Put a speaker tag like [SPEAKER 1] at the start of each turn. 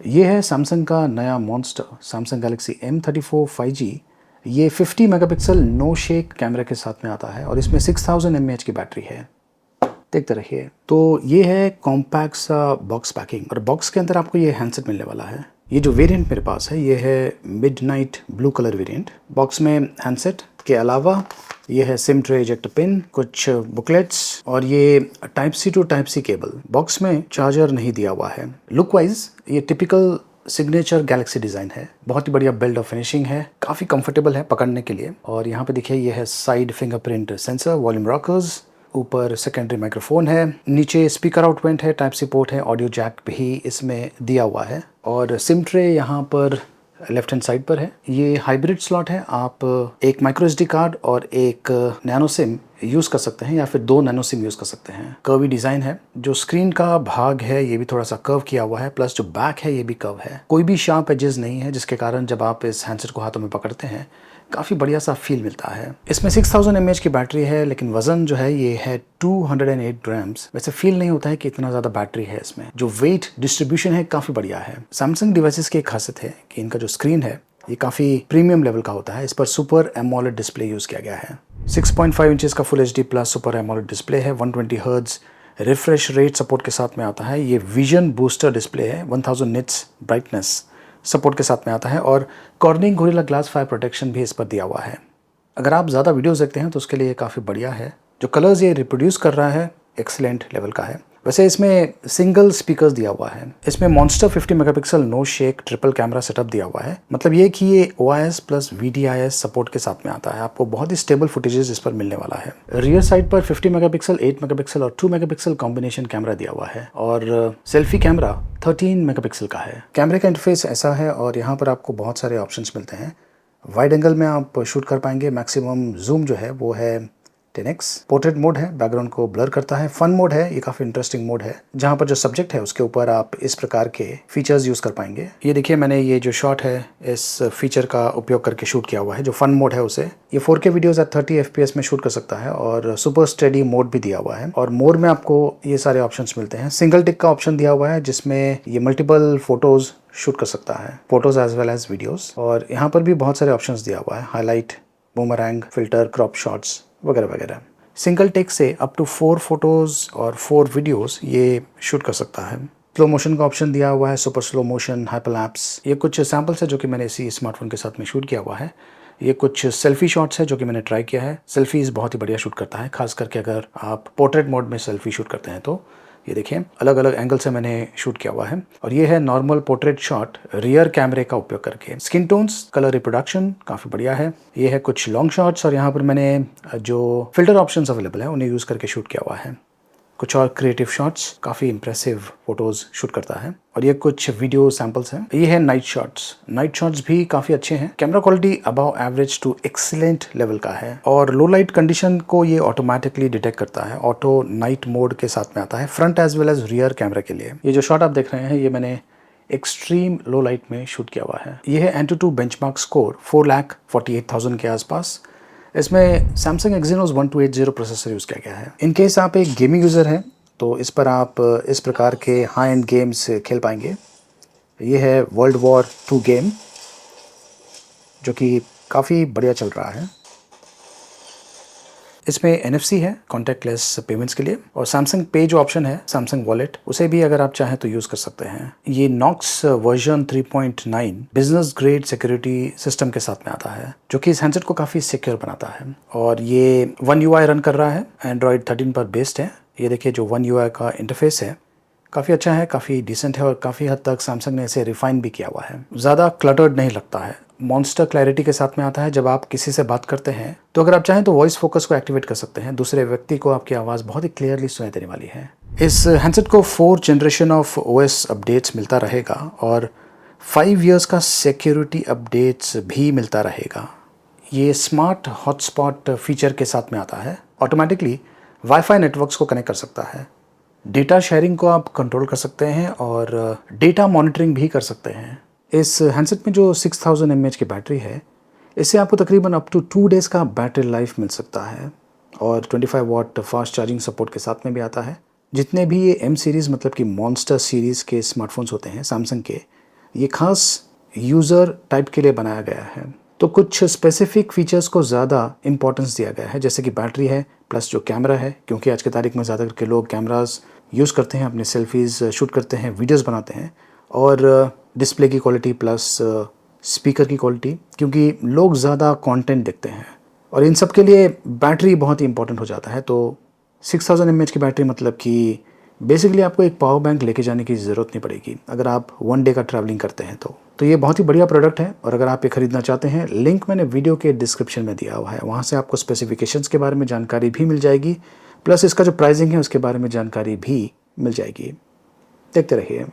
[SPEAKER 1] ये है सैमसंग का नया monster Samsung Galaxy M34 5G। ये 50 मेगापिक्सल नो शेक कैमरे के साथ में आता है और इसमें 6000 mAh की बैटरी है। देखते रहिए। तो ये है कॉम्पैक्ट सा बॉक्स पैकिंग और बॉक्स के अंदर आपको ये हैंडसेट मिलने वाला है। ये जो वेरिएंट मेरे पास है ये है midnight blue colour variant. Box में हैंडसेट के अलावा ये है सिम ट्रे इजेक्टर पिन, कुछ बुकलेट्स और ये type C to type C cable. Box में चार्जर नहीं दिया हुआ है। लुक वाइज ये टिपिकल सिग्नेचर गैलेक्सी डिज़ाइन है। बहुत ही बढ़िया बिल्ड और फिनिशिंग है, काफ़ी कंफर्टेबल है पकड़ने के लिए। और यहाँ पे देखिए ये है side fingerprint sensor, volume rockers, ऊपर सेकेंडरी माइक्रोफोन है, नीचे स्पीकर आउटवेंट है, टाइप सी पोर्ट है, ऑडियो जैक भी इसमें दिया हुआ है और सिम ट्रे यहाँ पर लेफ्ट हैंड साइड पर है। ये हाइब्रिड स्लॉट है, आप एक माइक्रो SD कार्ड और एक नैनो सिम यूज़ कर सकते हैं या फिर 2 नैनो सिम यूज़ कर सकते हैं। कर्वी डिज़ाइन है। जो स्क्रीन का भाग है ये भी थोड़ा सा कर्व किया हुआ है, प्लस जो बैक है ये भी कर्व है। कोई भी शार्प एजेस नहीं है, जिसके कारण जब आप इस हैंडसेट को हाथों में पकड़ते हैं काफ़ी बढ़िया सा फील मिलता है। इसमें 6000 mAh की बैटरी है, लेकिन वजन जो है ये है 208 ग्राम्स। वैसे फील नहीं होता है कि इतना ज़्यादा बैटरी है इसमें। जो वेट डिस्ट्रीब्यूशन है काफ़ी बढ़िया है। सैमसंग डिवाइसेस की एक खासियत है कि इनका जो स्क्रीन है ये काफ़ी प्रीमियम लेवल का होता है। इस पर सुपर एमोलेड डिस्प्ले यूज़ किया गया है। 6.5 इंचेस का full HD plus super AMOLED display है। 120 हर्ट्ज रिफ्रेश रेट सपोर्ट के साथ में आता है। ये विजन बूस्टर डिस्प्ले है। 1000 निट्स ब्राइटनेस सपोर्ट के साथ में आता है और कॉर्निंग गोरिल्ला ग्लास 5 प्रोटेक्शन भी इस पर दिया हुआ है। अगर आप ज़्यादा वीडियोस देखते हैं तो उसके लिए काफ़ी बढ़िया है। जो कलर्स ये रिप्रोड्यूस कर रहा है एक्सीलेंट लेवल का है। वैसे इसमें सिंगल स्पीकर्स दिया हुआ है। इसमें monster 50 megapixel no shake triple camera setup दिया हुआ है। मतलब ये कि ये OIS प्लस VDIS सपोर्ट के साथ में आता है। आपको बहुत ही स्टेबल फुटेजेस इस पर मिलने वाला है। रियर साइड पर 50 मेगापिक्सल, 8 मेगापिक्सल और 2 मेगापिक्सल कॉम्बिनेशन कैमरा दिया हुआ है और सेल्फी कैमरा 13 मेगापिक्सल का है। कैमरे का इंटरफेस ऐसा है और यहाँ पर आपको बहुत सारे ऑप्शंस मिलते हैं। वाइड एंगल में आप शूट कर पाएंगे। मैक्सिमम जूम जो है वो है 10x। पोर्ट्रेट मोड है, बैकग्राउंड को ब्लर करता है। फन मोड है, ये काफ़ी इंटरेस्टिंग मोड है, जहाँ पर जो सब्जेक्ट है उसके ऊपर आप इस प्रकार के फीचर्स यूज़ कर पाएंगे। ये देखिए मैंने ये जो शॉट है इस फीचर का उपयोग करके शूट किया हुआ है। जो फन मोड है उसे ये 4K वीडियोज़ at 30 FPS में शूट कर सकता है और सुपर स्टेडी मोड भी दिया हुआ है। और मोड में आपको ये सारे ऑप्शंस मिलते हैं। सिंगल टिक का ऑप्शन दिया हुआ है जिसमें ये मल्टीपल फोटोज़ शूट कर सकता है, photos as well as videos. और यहाँ पर भी बहुत सारे ऑप्शंस दिया हुआ है, highlight, boomerang, filter, crop shots वगैरह वगैरह। सिंगल टेक से अप टू 4 फोटोज़ और 4 वीडियोस ये शूट कर सकता है। स्लो मोशन का ऑप्शन दिया हुआ है, सुपर स्लो मोशन, हाइपरलैप्स। ये कुछ सैम्पल्स है जो कि मैंने इसी स्मार्टफोन के साथ में शूट किया हुआ है। ये कुछ सेल्फी शॉट्स है जो कि मैंने ट्राई किया है। सेल्फीज़ बहुत ही बढ़िया शूट करता है, खास करके अगर आप पोर्ट्रेट मोड में सेल्फी शूट करते हैं तो। ये देखिए अलग अलग एंगल से मैंने शूट किया हुआ है। और ये है नॉर्मल पोर्ट्रेट शॉट रियर कैमरे का उपयोग करके। स्किन टोन्स, कलर रिप्रोडक्शन काफ़ी बढ़िया है। ये है कुछ लॉन्ग शॉट्स और यहाँ पर मैंने जो फिल्टर ऑप्शंस अवेलेबल है उन्हें यूज़ करके शूट किया हुआ है। कुछ और क्रिएटिव शॉट्स, काफ़ी इंप्रेसिव फोटोज़ शूट करता है। और ये कुछ वीडियो सैम्पल्स हैं। ये है नाइट शॉट्स। नाइट शॉट्स भी काफ़ी अच्छे हैं। Camera quality above average to excellent level का है और लो लाइट कंडीशन को ये ऑटोमेटिकली डिटेक्ट करता है। ऑटो नाइट मोड के साथ में आता है front as well as rear camera के लिए। ये जो शॉट आप देख रहे हैं ये मैंने एक्सट्रीम लो लाइट में शूट किया हुआ है। ये है Antutu बेंचमार्क स्कोर 4,48,000 के आसपास। इसमें Samsung Exynos 1280 प्रोसेसर यूज़ किया गया है। इन केस आप एक गेमिंग यूज़र हैं तो इस पर आप इस प्रकार के हाई एंड गेम्स खेल पाएंगे। ये है वर्ल्ड वॉर 2 गेम जो कि काफ़ी बढ़िया चल रहा है। इसमें NFC है कॉन्टैक्टलेस पेमेंट्स के लिए और सैमसंग पे जो ऑप्शन है, सैमसंग वॉलेट, उसे भी अगर आप चाहें तो यूज़ कर सकते हैं। ये Knox version 3.9 business grade security system के साथ में आता है जो कि इस हैंडसेट को काफ़ी सिक्योर बनाता है। और ये One UI रन कर रहा है, एंड्रॉयड 13 पर बेस्ड है। ये देखिए जो One UI का इंटरफेस है काफ़ी अच्छा है, काफ़ी डिसेंट है और काफ़ी हद तक सैमसंग ने इसे रिफाइन भी किया हुआ है। ज़्यादा क्लटर्ड नहीं लगता है। मॉन्स्टर क्लैरिटी के साथ में आता है। जब आप किसी से बात करते हैं तो अगर आप चाहें तो वॉइस फोकस को एक्टिवेट कर सकते हैं। दूसरे व्यक्ति को आपकी आवाज़ बहुत ही क्लियरली सुनाई देने वाली है। इस हैंडसेट को 4 जनरेशन ऑफ OS अपडेट्स मिलता रहेगा और 5 ईयर्स का सिक्योरिटी अपडेट्स भी मिलता रहेगा। ये स्मार्ट हॉटस्पॉट फीचर के साथ में आता है। ऑटोमेटिकली वाईफाई नेटवर्क्स को कनेक्ट कर सकता है। डेटा शेयरिंग को आप कंट्रोल कर सकते हैं और डेटा मॉनिटरिंग भी कर सकते हैं। इस हैंडसेट में जो 6000 mAh की बैटरी है, इससे आपको तकरीबन अप टू 2 डेज़ का बैटरी लाइफ मिल सकता है और 25 वाट फास्ट चार्जिंग सपोर्ट के साथ में भी आता है। जितने भी ये M सीरीज़ मतलब कि मॉन्स्टर सीरीज़ के स्मार्टफोन्स होते हैं सैमसंग के, ये खास यूज़र टाइप के लिए बनाया गया है। तो कुछ स्पेसिफिक फीचर्स को ज़्यादा इंपॉर्टेंस दिया गया है, जैसे कि बैटरी है प्लस जो कैमरा है, क्योंकि आज की तारीख में ज़्यादा करके लोग कैमरास यूज़ करते हैं, अपने सेल्फीज़ शूट करते हैं, वीडियोस बनाते हैं। और डिस्प्ले की क्वालिटी प्लस स्पीकर की क्वालिटी, क्योंकि लोग ज़्यादा कंटेंट देखते हैं और इन सब के लिए बैटरी बहुत ही इंपॉर्टेंट हो जाता है। तो 6000 mAh की बैटरी मतलब कि बेसिकली आपको एक पावर बैंक लेके जाने की ज़रूरत नहीं पड़ेगी अगर आप 1 डे का ट्रैवलिंग करते हैं तो ये बहुत ही बढ़िया प्रोडक्ट है। और अगर आप ये खरीदना चाहते हैं, लिंक मैंने वीडियो के डिस्क्रिप्शन में दिया हुआ है, वहाँ से आपको स्पेसिफिकेशंस के बारे में जानकारी भी मिल जाएगी, प्लस इसका जो प्राइसिंग है उसके बारे में जानकारी भी मिल जाएगी। देखते रहिए।